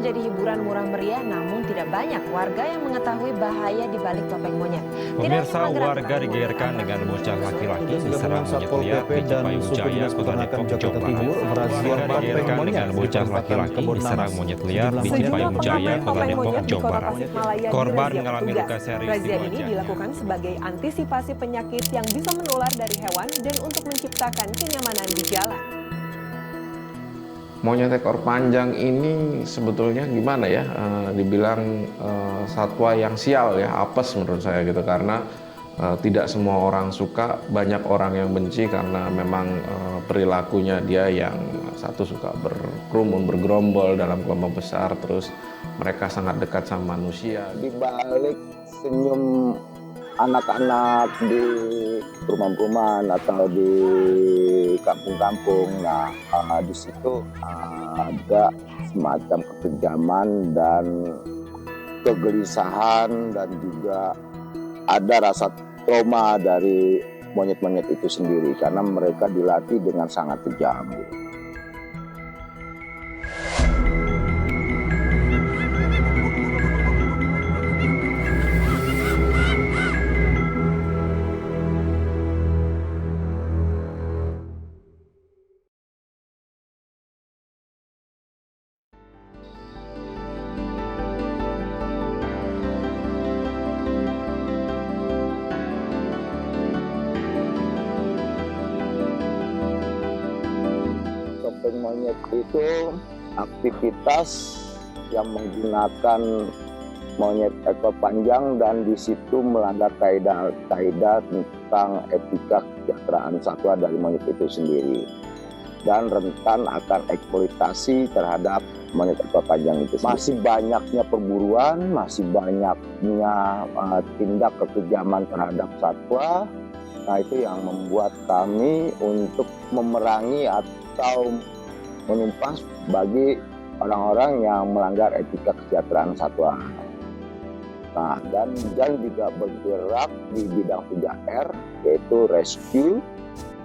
menjadi hiburan murah meriah, namun tidak banyak warga yang mengetahui bahaya di balik topeng monyet. Pemirsa, warga digegerkan dengan bocah laki-laki diserang monyet liar di Cipayung Jaya, Kota Depok, Jawa Barat. Warga digegerkan dengan bocah laki-laki diserang monyet liar di Cipayung Jaya, Kota Depok, Jawa Barat. Korban mengalami luka serius di Razia ini wajahnya. dilakukan sebagai antisipasi penyakit yang bisa menular dari hewan dan untuk menciptakan kenyamanan di jalan. Monyet ekor panjang ini sebetulnya gimana ya, dibilang satwa yang sial ya, apes menurut saya gitu, karena tidak semua orang suka, banyak orang yang benci karena memang perilakunya dia yang satu suka berkerumun, bergerombol dalam kelompok besar, terus mereka sangat dekat sama manusia. Di balik senyum anak-anak di perumahan-perumahan atau di kampung-kampung, nah di situ ada semacam kekejaman dan kegelisahan, dan juga ada rasa trauma dari monyet-monyet itu sendiri karena mereka dilatih dengan sangat kejam. Topeng monyet itu aktivitas yang menggunakan monyet ekor panjang, dan di situ melanggar kaidah tentang etika kesejahteraan satwa dari monyet itu sendiri, dan rentan akan eksploitasi terhadap monyet ekor panjang itu sendiri. Masih banyaknya perburuan, masih banyaknya tindak kekejaman terhadap satwa. Nah, itu yang membuat kami untuk memerangi atau menumpas bagi orang-orang yang melanggar etika kesejahteraan satwa. Nah, dan juga bergerak di bidang 3R, yaitu rescue,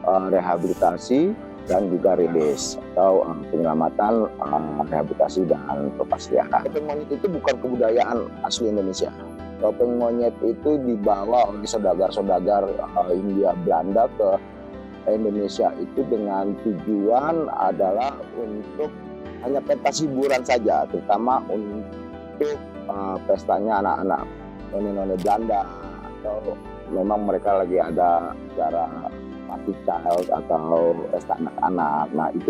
rehabilitasi, dan juga rilis atau penyelamatan, rehabilitasi, dan pelepasan. Topeng monyet itu bukan kebudayaan asli Indonesia. Topeng monyet itu dibawa oleh saudagar-saudagar Hindia Belanda ke Indonesia itu dengan tujuan adalah untuk hanya pentas hiburan saja, terutama untuk pestanya anak-anak noni-noni Belanda, atau memang mereka lagi ada acara party child atau pesta anak-anak. Nah, itu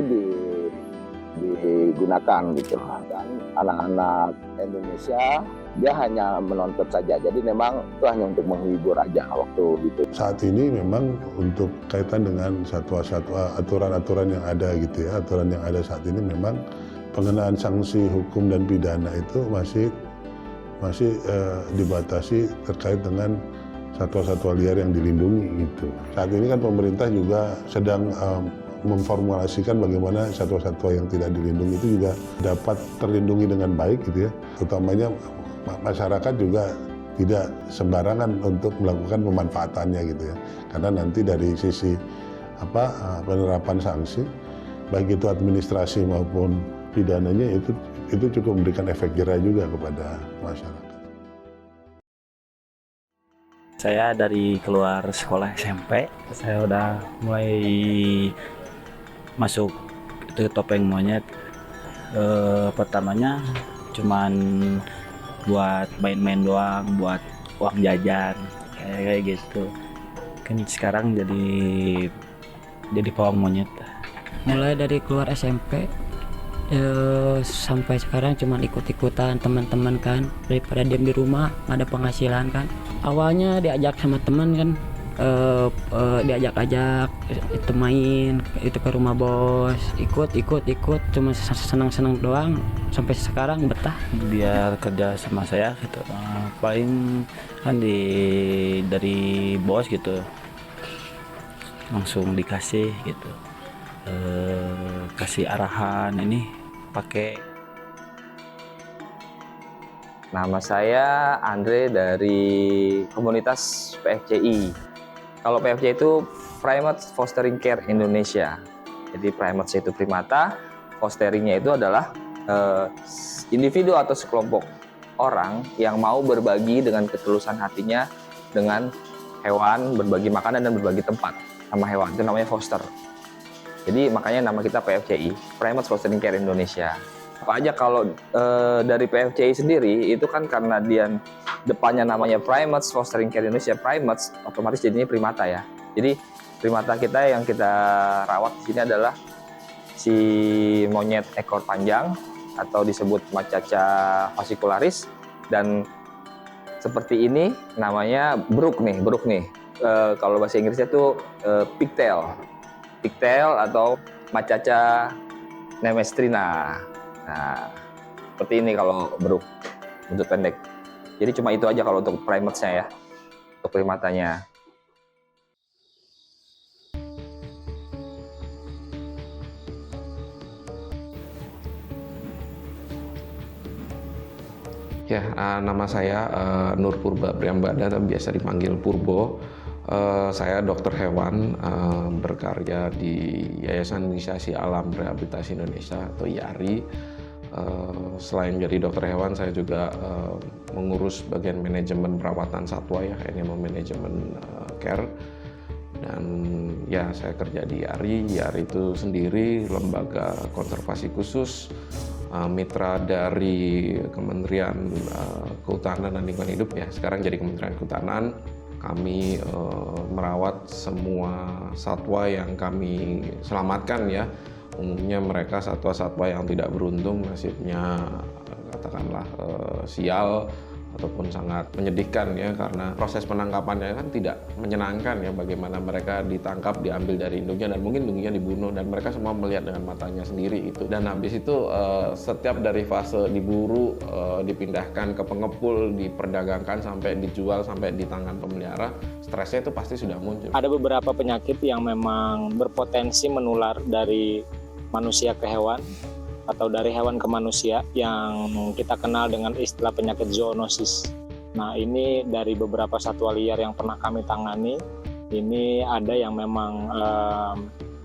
digunakan gitu. Dan anak-anak Indonesia dia hanya menonton saja, jadi memang itu hanya untuk menghibur aja waktu itu. Saat ini memang untuk kaitan dengan satwa-satwa, aturan-aturan yang ada gitu ya, aturan yang ada saat ini memang pengenaan sanksi hukum dan pidana itu masih dibatasi terkait dengan satwa-satwa liar yang dilindungi gitu. Saat ini kan pemerintah juga sedang memformulasikan bagaimana satwa-satwa yang tidak dilindungi itu juga dapat terlindungi dengan baik gitu ya. Utamanya masyarakat juga tidak sembarangan untuk melakukan pemanfaatannya gitu ya. Karena nanti dari sisi penerapan sanksi, baik itu administrasi maupun pidananya itu cukup memberikan efek jera juga kepada masyarakat. Saya dari keluar sekolah SMP, saya udah mulai masuk itu topeng monyet. Pertamanya cuman buat main-main doang, buat uang jajan kayak gitu. Kan sekarang jadi pawang monyet. Mulai dari keluar SMP sampai sekarang cuman ikut-ikutan teman-teman kan, daripada diam di rumah nggak ada penghasilan kan. Awalnya diajak sama teman kan, diajak-ajak itu main itu ke rumah bos, ikut cuma senang-senang doang, sampai sekarang betah. Biar kerja sama saya gitu, paling kan dari bos gitu langsung dikasih gitu, kasih arahan ini pakai. Nama saya Andre dari komunitas PFCI. Kalau PFCI itu Primate Fostering Care Indonesia. Jadi primates itu primata, fosteringnya itu adalah individu atau sekelompok orang yang mau berbagi dengan ketulusan hatinya dengan hewan, berbagi makanan dan berbagi tempat sama hewan. Itu namanya foster. Jadi makanya nama kita PFCI, Primates Fostering Care Indonesia. Apa aja kalau dari PFCI sendiri itu kan karena dia depannya namanya Primates Fostering Care Indonesia, Primates otomatis jadinya primata ya. Jadi primata kita yang kita rawat di sini adalah si monyet ekor panjang atau disebut Macaca fascicularis, dan seperti ini namanya brook nih. Kalau bahasa Inggrisnya tuh pigtail atau Macaca nemestrina. Nah, seperti ini kalau brook, buntut pendek. Jadi cuma itu aja kalau untuk primates-nya ya, untuk primatanya. Ya, nama saya Nur Purba Priambada, biasa dipanggil Purbo. Saya dokter hewan, berkarya di Yayasan Inisiasi Alam Rehabilitasi Indonesia atau YARI. Selain jadi dokter hewan, saya juga mengurus bagian manajemen perawatan satwa ya, animal management care. Dan ya, saya kerja di YARI. YARI itu sendiri lembaga konservasi khusus, mitra dari Kementerian Kehutanan dan Lingkungan Hidup ya, sekarang jadi Kementerian Kehutanan. Kami merawat semua satwa yang kami selamatkan ya. Umumnya mereka satwa-satwa yang tidak beruntung, nasibnya katakanlah sial ataupun sangat menyedihkan ya, karena proses penangkapannya kan tidak menyenangkan ya, bagaimana mereka ditangkap, diambil dari induknya dan mungkin induknya dibunuh, dan mereka semua melihat dengan matanya sendiri itu. Dan habis itu setiap dari fase diburu, dipindahkan ke pengepul, diperdagangkan sampai dijual, sampai di tangan pemelihara, stresnya itu pasti sudah muncul. Ada beberapa penyakit yang memang berpotensi menular dari manusia ke hewan atau dari hewan ke manusia yang kita kenal dengan istilah penyakit zoonosis. Nah, ini dari beberapa satwa liar yang pernah kami tangani, ini ada yang memang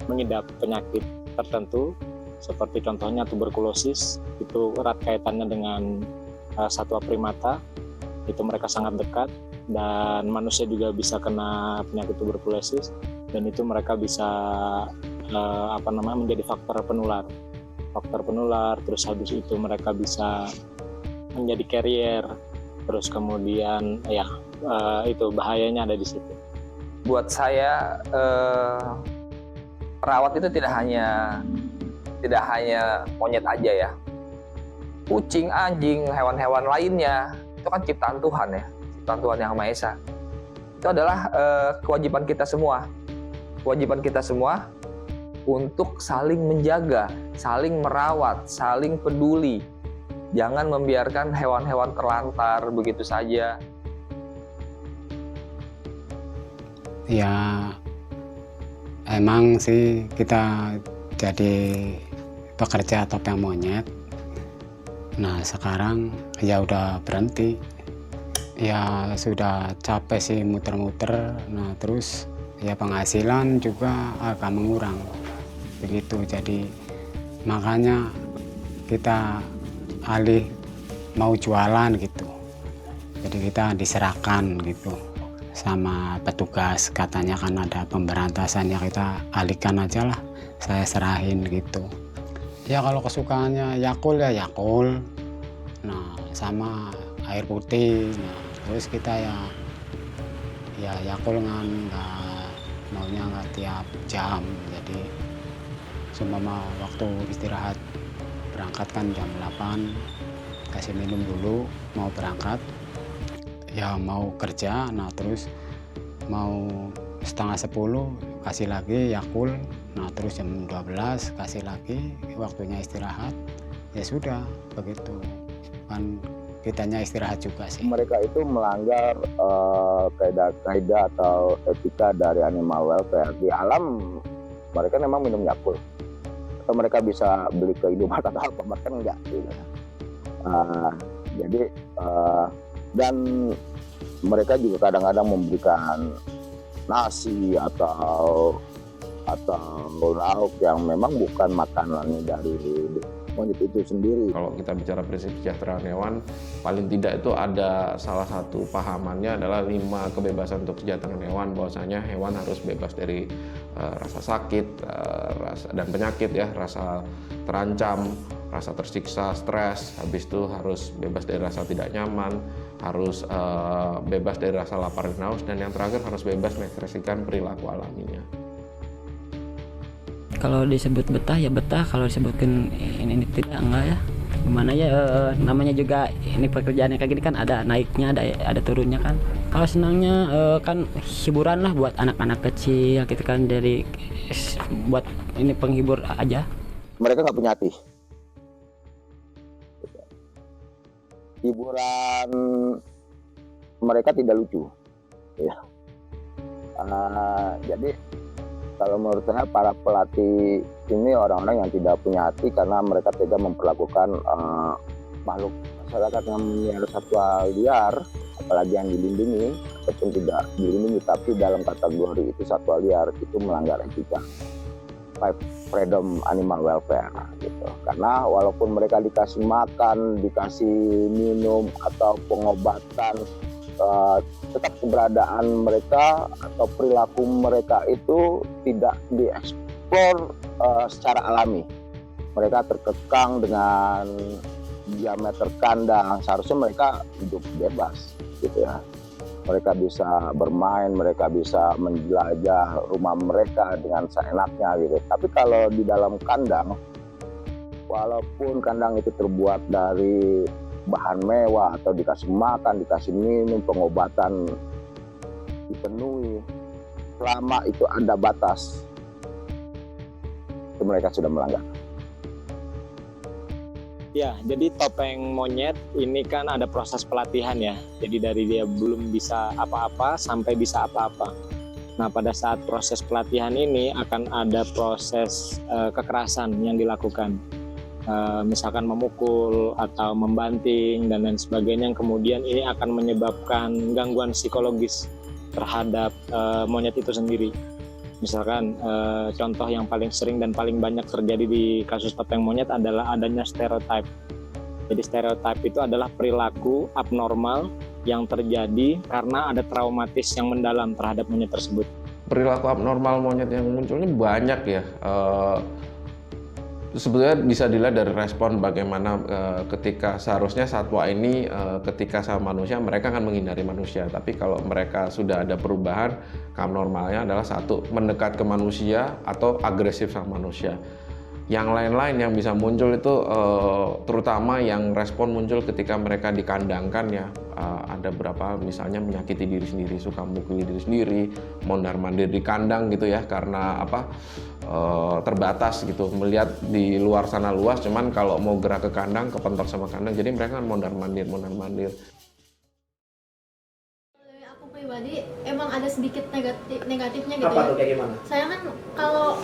mengidap penyakit tertentu, seperti contohnya tuberkulosis, itu erat kaitannya dengan satwa primata, itu mereka sangat dekat, dan manusia juga bisa kena penyakit tuberkulosis, dan itu mereka bisa menjadi faktor penular, terus habis itu mereka bisa menjadi carrier, terus kemudian ya itu bahayanya ada di situ. Buat saya perawat itu tidak hanya monyet aja ya, kucing, anjing, hewan-hewan lainnya itu kan ciptaan Tuhan ya, ciptaan Tuhan Yang Maha Esa. Itu adalah kewajiban kita semua untuk saling menjaga, saling merawat, saling peduli. Jangan membiarkan hewan-hewan terlantar begitu saja. Ya, emang sih kita jadi pekerja topeng monyet. Nah, sekarang ya udah berhenti. Ya sudah capek sih muter-muter. Nah, terus ya penghasilan juga agak mengurang. Begitu, jadi makanya kita alih mau jualan gitu, jadi kita diserahkan gitu sama petugas, katanya kan ada pemberantasan, ya kita alihkan aja lah, saya serahin gitu. Ya kalau kesukaannya Yakult ya Yakult, nah sama air putih, nah terus kita ya Yakult kan maunya nggak tiap jam, jadi seumpama waktu istirahat berangkat kan jam 8, kasih minum dulu, mau berangkat ya mau kerja, nah terus mau setengah 10 kasih lagi Yakult, nah terus jam 12 kasih lagi, waktunya istirahat, ya sudah begitu kan, kitanya istirahat juga sih. Mereka itu melanggar kaidah-kaidah atau etika dari animal welfare. Di alam mereka memang minum Yakult, atau mereka bisa beli ke Indomaret atau apa, mereka enggak gitu. Jadi dan mereka juga kadang-kadang memberikan nasi atau lauk yang memang bukan makanannya dari monyet itu sendiri. Kalau kita bicara prinsip kesejahteraan hewan, paling tidak itu ada salah satu pahamannya adalah 5 kebebasan untuk kesejahteraan hewan, bahwasanya hewan harus bebas dari rasa sakit dan penyakit ya, rasa terancam, rasa tersiksa, stres, habis itu harus bebas dari rasa tidak nyaman, harus bebas dari rasa lapar dan haus, dan yang terakhir harus bebas mengekspresikan perilaku alaminya. Kalau disebut betah ya betah, kalau disebutkan ini tidak enggak ya. Gimana ya, namanya juga ini pekerjaannya kayak gini kan ada naiknya, ada turunnya kan. Kalau senangnya kan hiburan lah buat anak-anak kecil gitu kan, dari buat ini penghibur aja. Mereka nggak punya hati. Hiburan mereka tidak lucu, ya. Jadi kalau menurut saya para pelatih ini orang-orang yang tidak punya hati karena mereka tega memperlakukan makhluk masyarakat yang melihara satwa liar, apalagi yang dilindungi ataupun tidak dilindungi tapi dalam kategori itu satwa liar, itu melanggar etika freedom animal welfare gitu. Karena walaupun mereka dikasih makan, dikasih minum atau pengobatan, tetap keberadaan mereka atau perilaku mereka itu tidak dieksplor secara alami. Mereka terkekang dengan diameter kandang, seharusnya mereka hidup bebas gitu ya. Mereka bisa bermain, mereka bisa menjelajah rumah mereka dengan seenaknya gitu. Tapi kalau di dalam kandang, walaupun kandang itu terbuat dari bahan mewah atau dikasih makan, dikasih minum, pengobatan dipenuhi, selama itu ada batas, itu mereka sudah melanggar. Ya, jadi topeng monyet ini kan ada proses pelatihan ya. Jadi dari dia belum bisa apa-apa sampai bisa apa-apa. Nah, pada saat proses pelatihan ini akan ada proses kekerasan yang dilakukan. Misalkan memukul atau membanting dan lain sebagainya, yang kemudian ini akan menyebabkan gangguan psikologis terhadap monyet itu sendiri. Misalkan contoh yang paling sering dan paling banyak terjadi di kasus topeng monyet adalah adanya stereotip. Jadi stereotip itu adalah perilaku abnormal yang terjadi karena ada traumatis yang mendalam terhadap monyet tersebut. Perilaku abnormal monyet yang munculnya banyak ya. Sebetulnya bisa dilihat dari respon bagaimana ketika seharusnya satwa ini ketika sama manusia mereka akan menghindari manusia, tapi kalau mereka sudah ada perubahan, abnormalnya adalah satu, mendekat ke manusia atau agresif sama manusia. Yang lain-lain yang bisa muncul itu terutama yang respon muncul ketika mereka dikandangkan ya, ada berapa misalnya menyakiti diri sendiri, suka mukuli diri sendiri, mondar-mandir di kandang gitu ya, karena apa, terbatas gitu, melihat di luar sana luas, cuman kalau mau gerak ke kandang kepentok sama kandang, jadi mereka kan mondar-mandir. Aku pribadi emang ada sedikit negatifnya gitu. Apa tuh, kayak gimana? Saya kan kalau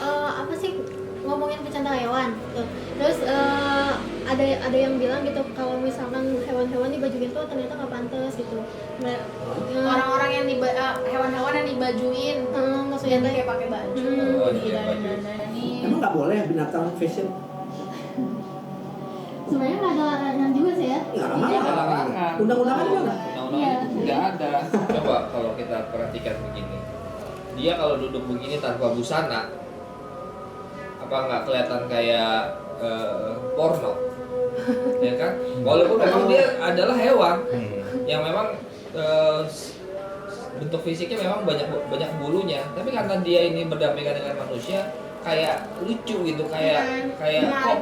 ngomongin pecinta hewan gitu. Terus ada yang bilang gitu kalau misalkan hewan-hewan dibajuin tuh ternyata nggak pantas gitu. Orang-orang yang hewan-hewan yang dibajuin, maksudnya kayak pakai baju, didandanin. Emang nggak boleh binatang fashion? Sebenarnya nggak ada larangan juga sih ya. Nggak ada larangan. Undang-undangan juga nggak? Nggak ada. Coba kalau kita perhatikan begini, dia kalau duduk begini tanpa busana, apa nggak kelihatan kayak porno, ya kan? Walaupun memang dia adalah hewan yang memang bentuk fisiknya memang banyak bulunya, tapi karena dia ini berdampingan dengan manusia, kayak lucu gitu, kayak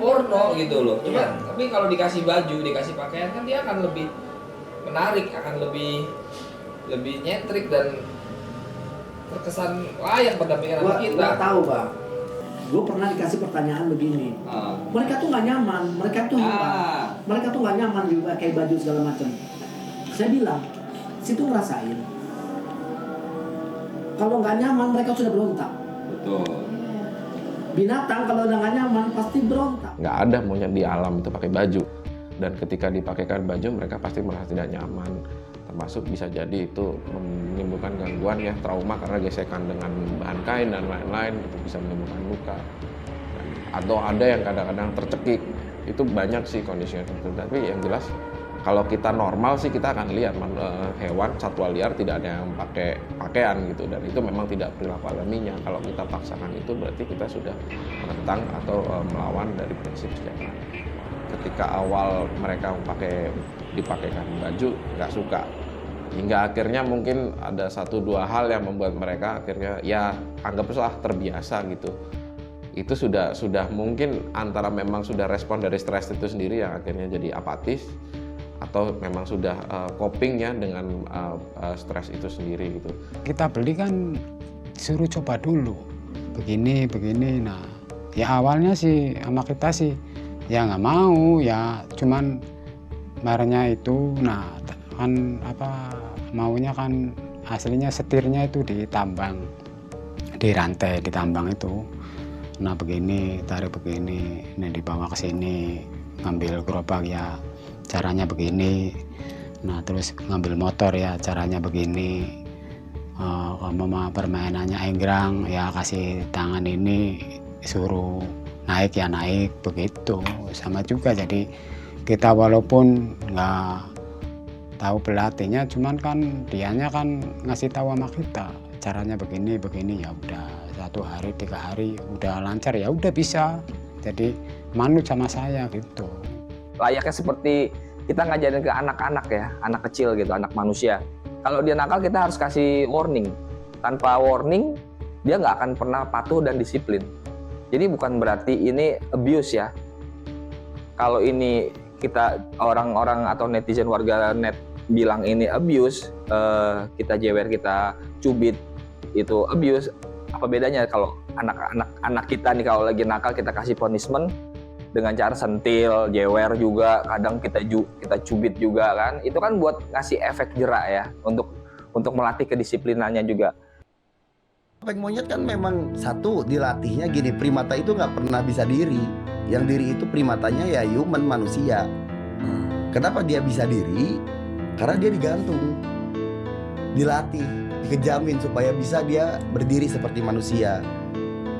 porno gitu loh. Cuman tapi kalau dikasih baju, dikasih pakaian kan dia akan lebih menarik, akan lebih nyentrik dan terkesan layak berdampingan dengan kita. Gua tahu, Bang. Gue pernah dikasih pertanyaan begini, mereka tuh nggak nyaman, mereka tuh hewan, mereka tuh nggak nyaman pakai baju segala macam. Saya bilang, situ ngerasain. Kalau nggak nyaman, mereka sudah berontak. Betul. Binatang kalau udah nggak nyaman pasti berontak. Nggak ada monyet di alam itu pakai baju, dan ketika dipakaikan baju mereka pasti merasa tidak nyaman. Termasuk bisa jadi itu menimbulkan gangguan ya, trauma karena gesekan dengan bahan kain dan lain-lain, itu bisa menimbulkan luka. Atau ada yang kadang-kadang tercekik itu banyak sih kondisinya gitu. Tapi yang jelas kalau kita normal sih kita akan lihat hewan satwa liar tidak ada yang pakai pakaian gitu, dan itu memang tidak perilaku alaminya. Kalau kita paksakan itu berarti kita sudah menentang atau melawan dari prinsip sejak mana. Ketika awal mereka dipakaikan baju nggak suka, hingga akhirnya mungkin ada 1-2 hal yang membuat mereka akhirnya ya anggaplah terbiasa gitu. Itu sudah mungkin antara memang sudah respon dari stres itu sendiri yang akhirnya jadi apatis, atau memang sudah copingnya dengan stres itu sendiri gitu. Kita beli kan suruh coba dulu, begini. Nah, ya awalnya sih sama kita sih ya nggak mau, ya cuman merahnya itu. Nah kan maunya kan aslinya setirnya itu ditambang, dirantai ditambang itu. Nah begini, tarik begini, ini dibawa ke sini, ngambil gerobak ya caranya begini. Nah terus ngambil motor ya caranya begini. Permainannya enggrang ya kasih tangan ini, suruh naik ya naik, begitu. Sama juga, jadi kita walaupun nggak tahu pelatihnya, cuman kan dianya kan ngasih tahu sama kita caranya begini ya udah 1 hari 3 hari udah lancar, ya udah bisa, jadi manut sama saya gitu. Layaknya seperti kita ngajarin ke anak-anak ya, anak kecil gitu, anak manusia. Kalau dia nakal kita harus kasih warning. Tanpa warning dia nggak akan pernah patuh dan disiplin. Jadi bukan berarti ini abuse ya. Kalau ini kita orang-orang atau netizen warga net bilang ini abuse, kita jewer, kita cubit, itu abuse. Apa bedanya kalau anak kita nih kalau lagi nakal kita kasih punishment dengan cara sentil, jewer juga, kadang kita cubit juga kan. Itu kan buat ngasih efek jerak ya, untuk melatih kedisiplinannya juga. Topeng monyet kan memang satu dilatihnya gini, primata itu nggak pernah bisa diri. Yang diri itu primatanya ya human, manusia. Kenapa dia bisa diri? Karena dia digantung, dilatih, dikejamin supaya bisa dia berdiri seperti manusia.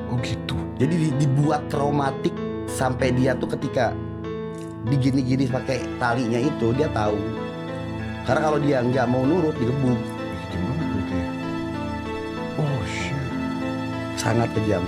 Oh gitu. Jadi dibuat traumatik sampai dia tuh ketika digini-gini pakai talinya itu dia tahu. Karena kalau dia nggak mau nurut digebuk. Gimana berarti? Oh shit. Sangat kejam.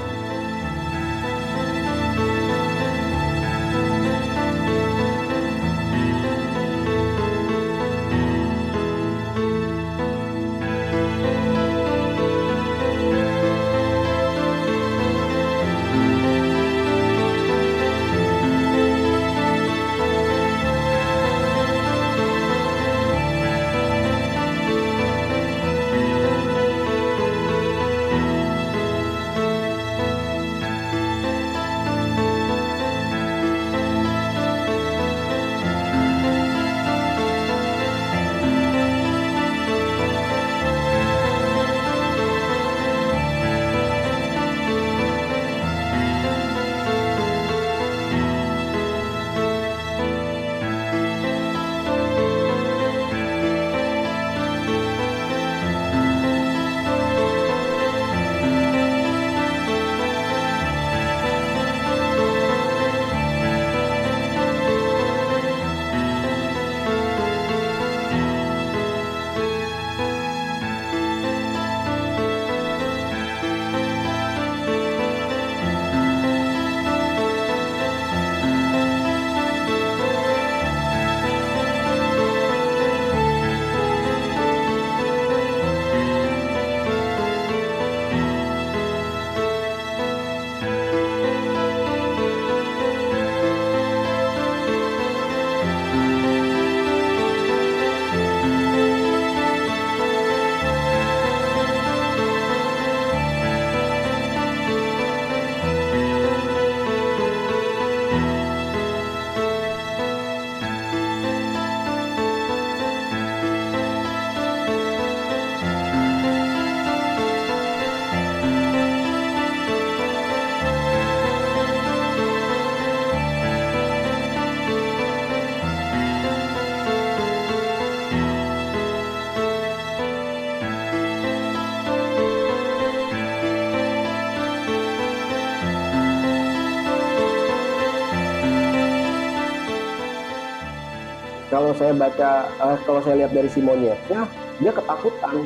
kalau saya baca, kalau saya lihat dari si monyetnya, dia ketakutan.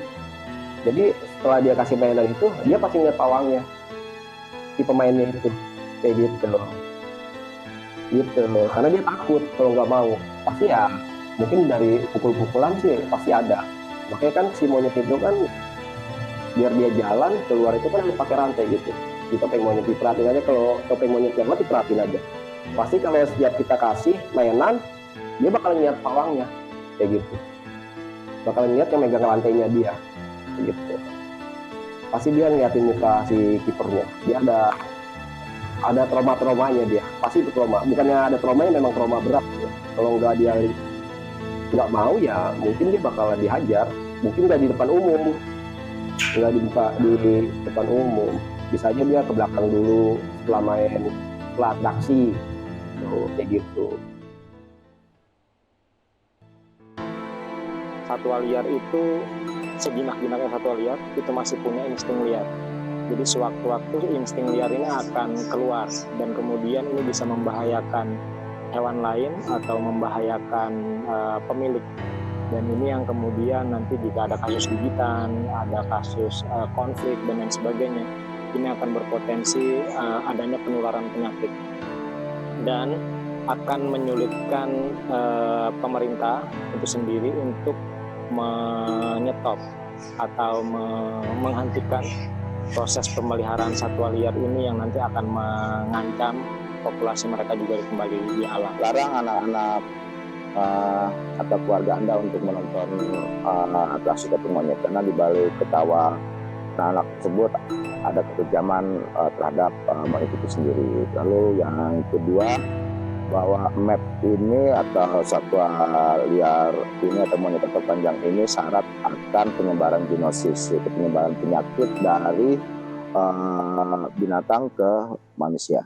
Jadi setelah dia kasih mainan itu, dia pasti ngeliat pawangnya, si pemainnya itu, kayak gitu. Gitu, karena dia takut kalau nggak mau. Pasti ya, mungkin dari pukul-pukulan sih pasti ada. Makanya kan si monyet itu kan, biar dia jalan keluar itu kan pakai rantai gitu. Di topeng monyet diperhatiin aja, kalau topeng monyet lewat diperhatiin aja. Pasti kalau setiap kita kasih mainan, dia bakal ngeliat pawangnya, kayak gitu. Bakal ngeliat yang megang rantainya dia, kayak gitu. Pasti dia ngeliatin muka si kipernya. Dia ada trauma-traumanya dia. Pasti itu trauma. Bukannya ada traumanya, memang trauma berat. Ya. Kalau nggak dia nggak mau ya, mungkin dia bakal dihajar. Mungkin nggak di depan umum, nggak dibuka di depan umum. Bisa aja dia ke belakang dulu setelah main, setelah atraksi, kayak gitu. Satwa liar itu, sejinak-jinaknya satwa liar itu masih punya insting liar. Jadi sewaktu-waktu insting liar ini akan keluar dan kemudian ini bisa membahayakan hewan lain atau membahayakan pemilik. Dan ini yang kemudian nanti jika ada kasus gigitan, ada kasus konflik dan lain sebagainya, ini akan berpotensi adanya penularan penyakit dan akan menyulitkan pemerintah itu sendiri untuk menyetop atau menghentikan proses pemeliharaan satwa liar ini yang nanti akan mengancam populasi mereka juga kembali di alam. Larang anak-anak atau keluarga Anda untuk menonton atraksi topeng monyet karena di balik ketawa anak-anak tersebut ada kekejaman terhadap monyet itu sendiri. Lalu yang kedua, bahwa map ini atau satwa liar ini atau monyet atau panjang ini syarat akan penyebaran zoonosis, yaitu penyebaran penyakit dari binatang ke manusia.